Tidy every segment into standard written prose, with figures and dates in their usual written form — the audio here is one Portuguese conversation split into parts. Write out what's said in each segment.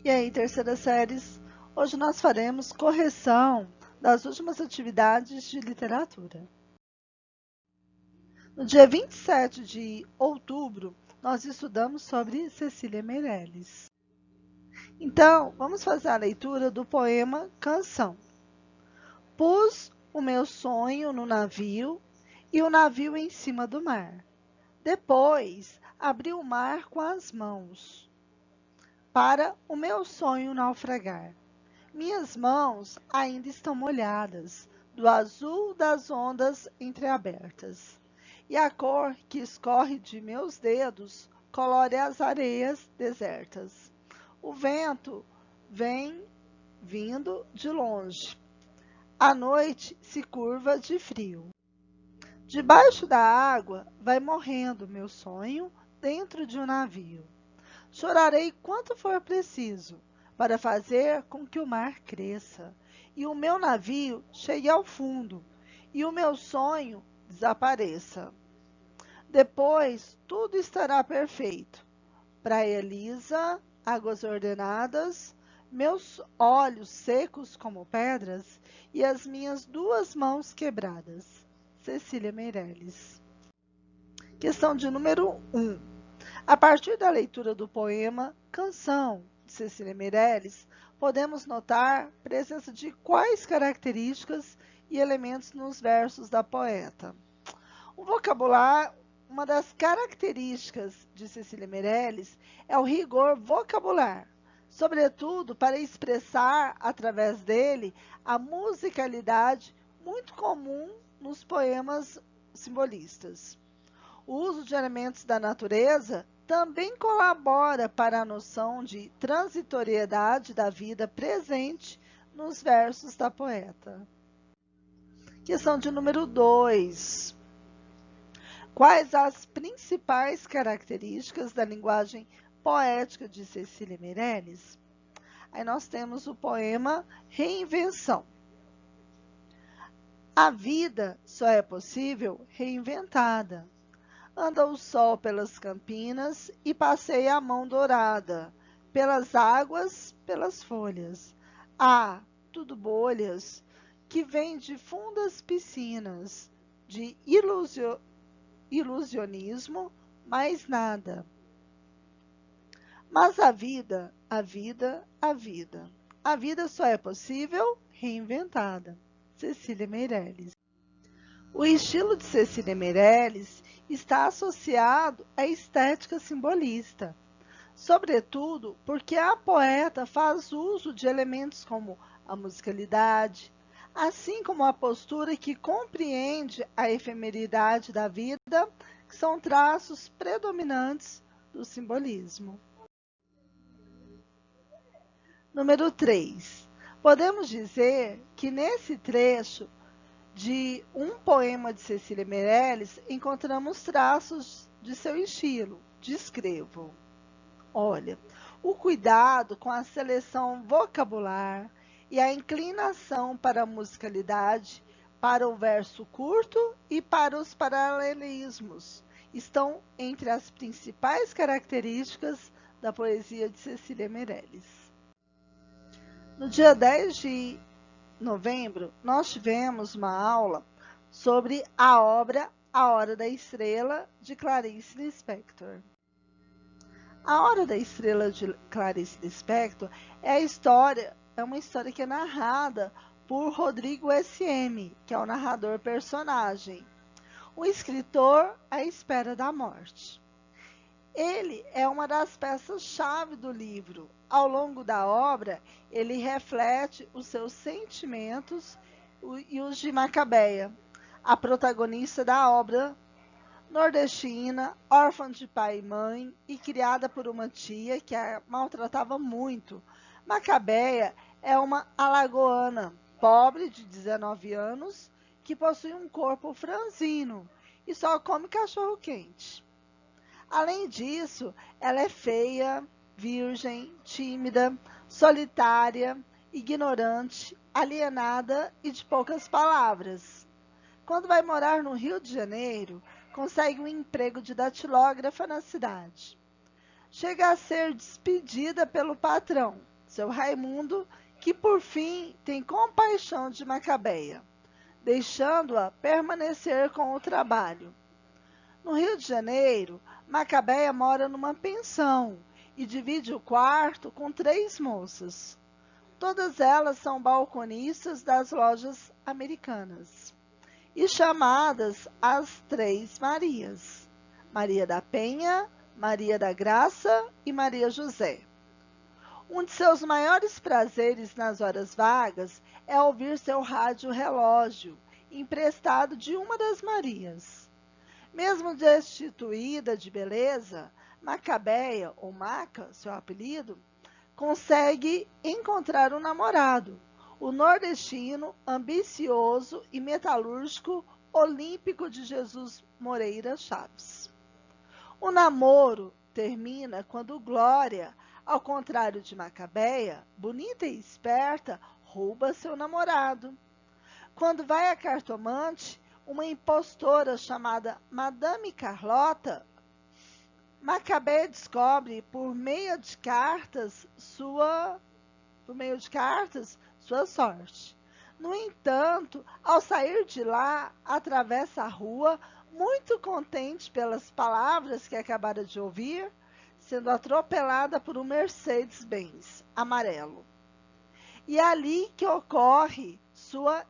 E aí, terceira séries, hoje nós faremos correção das últimas atividades de literatura. No dia 27 de outubro, nós estudamos sobre Cecília Meirelles. Então, vamos fazer a leitura do poema Canção. Pus o meu sonho no navio e o navio em cima do mar. Depois, abri o mar com as mãos para o meu sonho naufragar. Minhas mãos ainda estão molhadas do azul das ondas entreabertas, e a cor que escorre de meus dedos colore as areias desertas. O vento vem vindo de longe. A noite se curva de frio. Debaixo da água vai morrendo meu sonho dentro de um navio. Chorarei quanto for preciso para fazer com que o mar cresça e o meu navio chegue ao fundo e o meu sonho desapareça. Depois tudo estará perfeito. Praia lisa, águas ordenadas, meus olhos secos como pedras e as minhas duas mãos quebradas. Cecília Meirelles. Questão de número 1. A partir da leitura do poema Canção, de Cecília Meirelles, podemos notar a presença de quais características e elementos nos versos da poeta. O vocabulário, uma das características de Cecília Meirelles é o rigor vocabular, sobretudo para expressar, através dele, a musicalidade muito comum nos poemas simbolistas. O uso de elementos da natureza também colabora para a noção de transitoriedade da vida presente nos versos da poeta. Questão de número 2. Quais as principais características da linguagem poética de Cecília Meirelles? Aí nós temos o poema Reinvenção. A vida só é possível reinventada. Anda o sol pelas campinas e passeia a mão dourada, pelas águas, pelas folhas. Ah, tudo bolhas, que vêm de fundas piscinas, de ilusionismo, mais nada. Mas a vida, a vida, a vida. A vida só é possível reinventada. Cecília Meirelles. O estilo de Cecília Meirelles está associado à estética simbolista, sobretudo porque a poeta faz uso de elementos como a musicalidade, assim como a postura que compreende a efemeridade da vida, que são traços predominantes do simbolismo. Número 3. Podemos dizer que nesse trecho de um poema de Cecília Meirelles, encontramos traços de seu estilo. Descrevo. Olha, o cuidado com a seleção vocabular e a inclinação para a musicalidade, para o verso curto e para os paralelismos estão entre as principais características da poesia de Cecília Meirelles. No dia 10 de novembro, nós tivemos uma aula sobre a obra A Hora da Estrela, de Clarice Lispector. A Hora da Estrela, de Clarice Lispector, é uma história que é narrada por Rodrigo S.M., que é o narrador personagem. O escritor à espera da morte. Ele é uma das peças-chave do livro. Ao longo da obra, ele reflete os seus sentimentos e os de Macabeia, a protagonista da obra, nordestina, órfã de pai e mãe e criada por uma tia que a maltratava muito. Macabeia é uma alagoana, pobre de 19 anos, que possui um corpo franzino e só come cachorro-quente. Além disso, ela é feia, virgem, tímida, solitária, ignorante, alienada e de poucas palavras. Quando vai morar no Rio de Janeiro, consegue um emprego de datilógrafa na cidade. chega a ser despedida pelo patrão, seu Raimundo, que por fim tem compaixão de Macabeia, deixando-a permanecer com o trabalho. No Rio de Janeiro, Macabeia mora numa pensão e divide o quarto com 3 moças. Todas elas são balconistas das lojas americanas e chamadas as 3 Marias: Maria da Penha, Maria da Graça e Maria José. Um de seus maiores prazeres nas horas vagas é ouvir seu rádio relógio, emprestado de uma das Marias. Mesmo destituída de beleza, Macabeia, ou Maca, seu apelido, consegue encontrar um namorado, o nordestino, ambicioso e metalúrgico Olímpico de Jesus Moreira Chaves. O namoro termina quando Glória, ao contrário de Macabeia, bonita e esperta, rouba seu namorado. Quando vai a cartomante, uma impostora chamada Madame Carlota, Macabeia descobre por meio de cartas sua sorte. No entanto, ao sair de lá, atravessa a rua, muito contente pelas palavras que acabara de ouvir, sendo atropelada por um Mercedes-Benz amarelo. E é ali que ocorre sua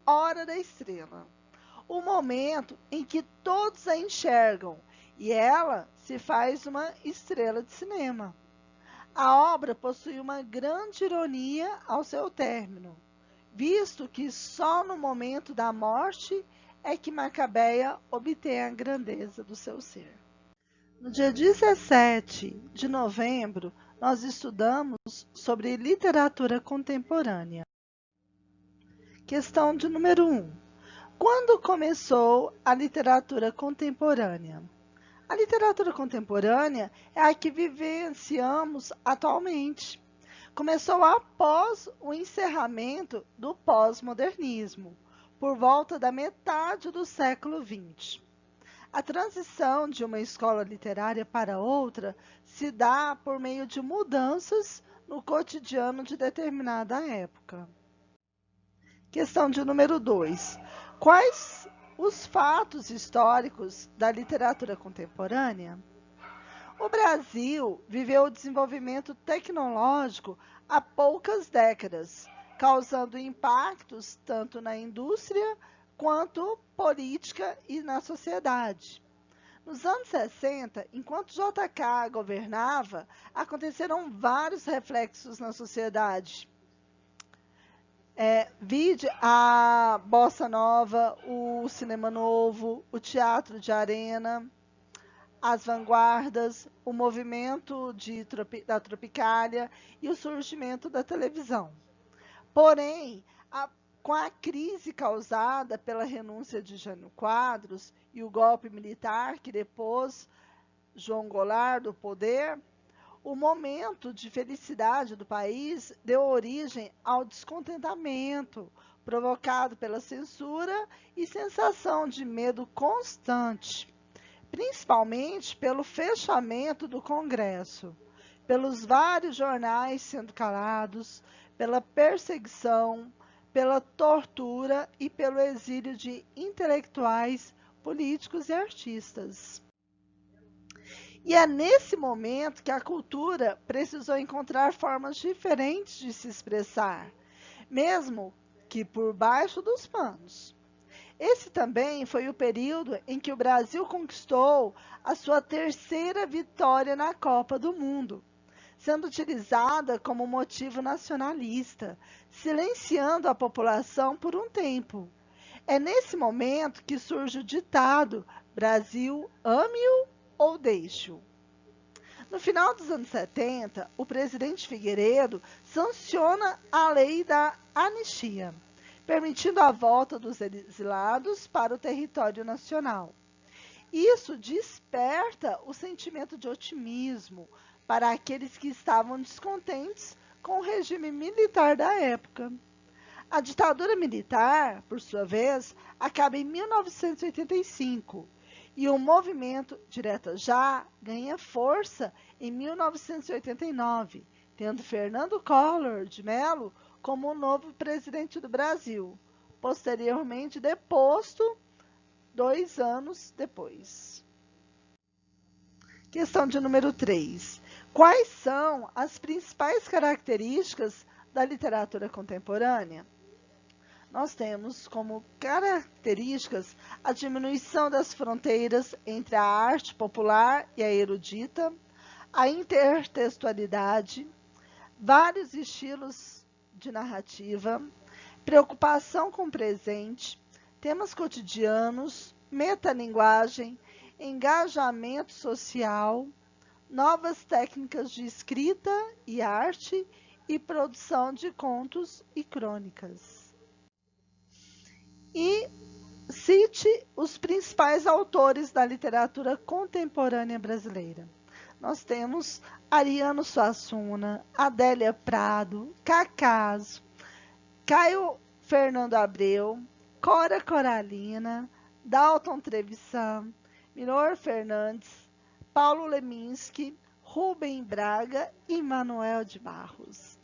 hora da estrela, o momento em que todos a enxergam e ela se faz uma estrela de cinema. A obra possui uma grande ironia ao seu término, visto que só no momento da morte é que Macabeia obtém a grandeza do seu ser. No dia 17 de novembro, nós estudamos sobre literatura contemporânea. Questão de número 1. Quando começou a literatura contemporânea? A literatura contemporânea é a que vivenciamos atualmente. Começou após o encerramento do pós-modernismo, por volta da metade do século XX. A transição de uma escola literária para outra se dá por meio de mudanças no cotidiano de determinada época. Questão de número 2. Quais os fatos históricos da literatura contemporânea? O Brasil viveu o desenvolvimento tecnológico há poucas décadas, causando impactos tanto na indústria quanto política e na sociedade. Nos anos 60, enquanto JK governava, aconteceram vários reflexos na sociedade. Vide a bossa nova, o cinema novo, o teatro de arena, as vanguardas, o movimento da Tropicália e o surgimento da televisão. Porém, com a crise causada pela renúncia de Jânio Quadros e o golpe militar que depôs João Goulart do poder, o momento de felicidade do país deu origem ao descontentamento, provocado pela censura e sensação de medo constante, principalmente pelo fechamento do Congresso, pelos vários jornais sendo calados, pela perseguição, pela tortura e pelo exílio de intelectuais, políticos e artistas. E é nesse momento que a cultura precisou encontrar formas diferentes de se expressar, mesmo que por baixo dos panos. Esse também foi o período em que o Brasil conquistou a sua 3ª vitória na Copa do Mundo, sendo utilizada como motivo nacionalista, silenciando a população por um tempo. É nesse momento que surge o ditado Brasil, ame-o ou deixe-o. No final dos anos 70, o presidente Figueiredo sanciona a lei da anistia, permitindo a volta dos exilados para o território nacional. Isso desperta o sentimento de otimismo para aqueles que estavam descontentes com o regime militar da época. A ditadura militar, por sua vez, acaba em 1985, E o movimento Direta Já ganha força em 1989, tendo Fernando Collor de Mello como o novo presidente do Brasil, posteriormente deposto 2 anos depois. Questão de número 3. Quais são as principais características da literatura contemporânea? Nós temos como características a diminuição das fronteiras entre a arte popular e a erudita, a intertextualidade, vários estilos de narrativa, preocupação com o presente, temas cotidianos, metalinguagem, engajamento social, novas técnicas de escrita e arte e produção de contos e crônicas. E cite os principais autores da literatura contemporânea brasileira. Nós temos Ariano Suassuna, Adélia Prado, Cacaso, Caio Fernando Abreu, Cora Coralina, Dalton Trevisan, Milor Fernandes, Paulo Leminski, Rubem Braga e Manuel de Barros.